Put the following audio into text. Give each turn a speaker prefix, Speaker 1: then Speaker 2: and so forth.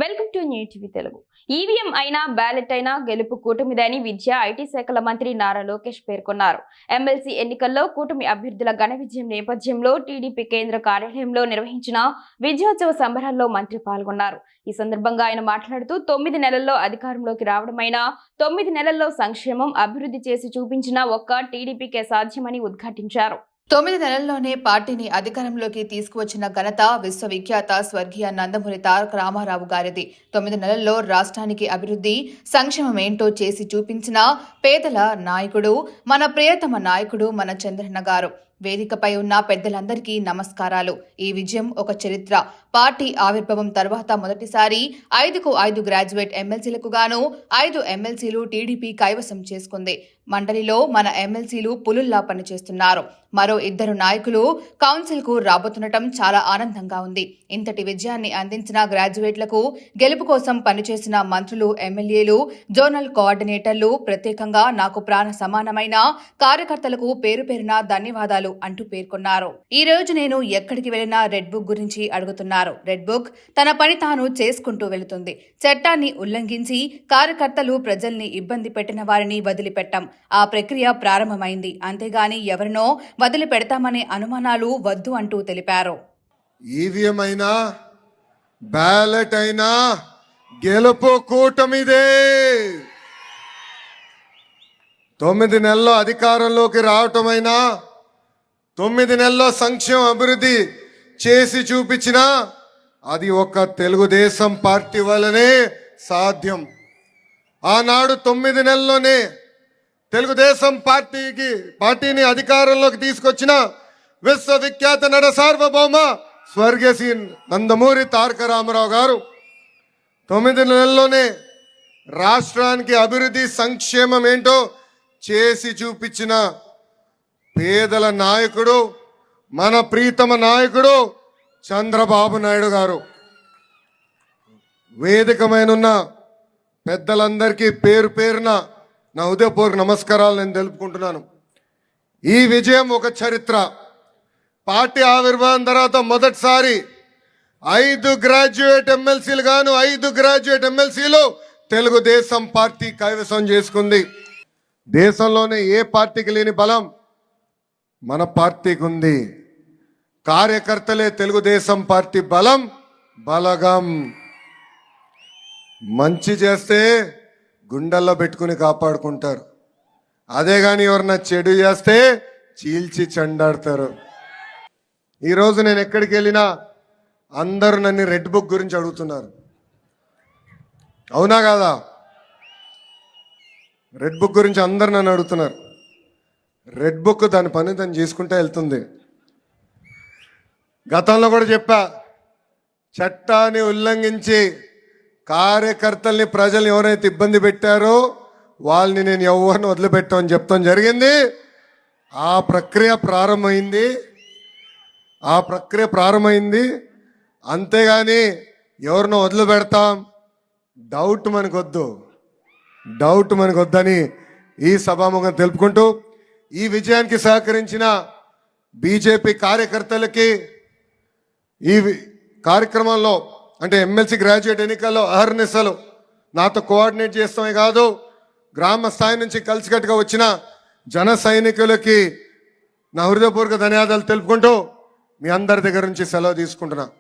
Speaker 1: Welcome to new TV Telugu. EVM అయినా ballot అయినా గెలుపు కూటమిదని విద్యా ఐటీ శాఖల మంత్రి నారా లోకేష్ పేర్కొన్నారు. ఎమ్మెల్సీ ఎన్నికల్లో కూటమి అభ్యర్థుల ఘన విజయం నేపథ్యంలో టీడీపీ కేంద్ర కార్యాలయంలో నిర్వహించిన విజయోత్సవ సంబరాల్లో మంత్రి పాల్గొన్నారు. ఈ సందర్భంగా ఆయన మాట్లాడుతూ 9 నెలల్లో అధికారంలోకి రావడమైనా 9 నెలల్లో సంక్షేమం అభివృద్ధి చేసి చూపించిన ఒక్క టీడీపీకే సాధ్యమని ఉద్ఘాటించారు.
Speaker 2: 9 నెలల్లోనే పార్టీని అధికారంలోకి తీసుకువచ్చిన ఘనత విశ్వవిఖ్యాత స్వర్గీయ నందమూరి తారక రామారావు గారిది. 9 నెలల్లో రాష్ట్రానికి అభివృద్ధి సంక్షేమం ఏంటో చేసి చూపించిన పేదల నాయకుడు, మన ప్రియతమ నాయకుడు మన చంద్రన్న గారు. వేదికపై ఉన్న పెద్దలందరికీ నమస్కారాలు. ఈ విజయం ఒక చరిత్ర. పార్టీ ఆవిర్భావం తర్వాత మొదటిసారి 5కు 5 గ్రాడ్యుయేట్ ఎమ్మెల్సీలకు గాను 5 ఎమ్మెల్సీలు టీడీపీ కైవసం చేసుకుంది. మండలిలో మన ఎమ్మెల్సీలు పులుల్లా పనిచేస్తున్నారు. మరో 2 నాయకులు కౌన్సిల్ కు రాబోతుండటం చాలా ఆనందంగా ఉంది. ఇంతటి విజయాన్ని అందించిన గ్రాడ్యుయేట్లకు, గెలుపు కోసం పనిచేసిన మంత్రులు, ఎమ్మెల్యేలు, జోనల్ కోఆర్డినేటర్లు, ప్రత్యేకంగా నాకు ప్రాణ సమానమైన కార్యకర్తలకు పేరు పేరున ధన్యవాదాలు అంటూ పేర్కొన్నారు. ఈ రోజు నేను ఎక్కడికి వెళ్లినా రెడ్ బుక్ గురించి అడుగుతున్నారు. రెడ్ బుక్ తన పని తాను చేసుకుంటూ వెళుతుంది. చట్టాన్ని ఉల్లంఘించి కార్యకర్తలు, ప్రజల్ని ఇబ్బంది పెట్టిన వారిని వదిలిపెట్టాం. ఆ ప్రక్రియ ప్రారంభమైంది. అంతేగాని ఎవరినో వదిలిపెడతామనే అనుమానాలు వద్దు అంటూ తెలిపారు.
Speaker 3: ఈవీఎం అయినా బ్యాలెట్ అయినా గెలుపు కూటమిదే. 9 నెలల్లో అధికారంలోకి రావటమైనా 9 నెలల్లో సంక్షేమ అభివృద్ధి చేసి చూపించిన అది ఒక తెలుగుదేశం పార్టీ వల్లనే సాధ్యం. ఆనాడు 9 నెలల్లోనే తెలుగుదేశం పార్టీని అధికారంలోకి తీసుకొచ్చిన విశ్వవిఖ్యాత నట సార్వభౌమ స్వర్గీయ శ్రీ నందమూరి తారక రామారావు గారు 9 నెలల్లోనే రాష్ట్రానికి అభివృద్ధి సంక్షేమం ఏంటో చేసి చూపించిన పేదల నాయకుడు, మన ప్రీతమ నాయకుడు చంద్రబాబు నాయుడు గారు. వేదికమైనున్న పెద్దలందరికీ పేరు పేరున నా హృదయపూర్వక నమస్కారాలు నేను తెలుపుకుంటున్నాను. ఈ విజయం ఒక చరిత్ర. పార్టీ ఆవిర్భావం తర్వాత మొదటిసారి 5 గ్రాడ్యుయేట్ ఎమ్మెల్సీలు గాను 5 గ్రాడ్యుయేట్ ఎమ్మెల్సీలు తెలుగుదేశం పార్టీ కైవసం చేసుకుంది. దేశంలోనే ఏ పార్టీకి లేని బలం మన పార్టీకి ఉంది. కార్యకర్తలే తెలుగుదేశం పార్టీ బలం, బలగం. మంచి చేస్తే గుండెల్లో పెట్టుకుని కాపాడుకుంటారు. అదే కానీ ఎవరన్నా చెడు చేస్తే చీల్చి చెండాడతారు. ఈరోజు నేను ఎక్కడికి వెళ్ళినా అందరూ నన్ను రెడ్ బుక్ గురించి అడుగుతున్నారు. అవునా కాదా? రెడ్ బుక్ గురించి అందరు నన్ను అడుగుతున్నారు. రెడ్ బుక్ దాని పని దాన్ని చేసుకుంటే వెళ్తుంది. గతంలో కూడా చెప్పా, చట్టాన్ని ఉల్లంఘించి కార్యకర్తల్ని, ప్రజల్ని ఎవరైతే ఇబ్బంది పెట్టారో వాళ్ళని నేను ఎవరిని వదిలిపెట్టామని చెప్తాం జరిగింది. ఆ ప్రక్రియ ప్రారంభమైంది. అంతేగాని ఎవరినో వదిలిపెడతాం డౌట్ మనకొద్దని ఈ సభాముఖం తెలుపుకుంటూ, ఈ విజయానికి సహకరించిన బీజేపీ కార్యకర్తలకి, ఈ కార్యక్రమంలో అంటే ఎమ్మెల్సీ గ్రాడ్యుయేట్ ఎన్నికల్లో అహర్నిశలు నాతో కోఆర్డినేట్ చేస్తామే కాదు, గ్రామ స్థాయి నుంచి కలిసికట్టుగా వచ్చిన జన సైనికులకి నా హృదయపూర్వక ధన్యవాదాలు తెలుపుకుంటూ మీ అందరి దగ్గర నుంచి సెలవు తీసుకుంటున్నా.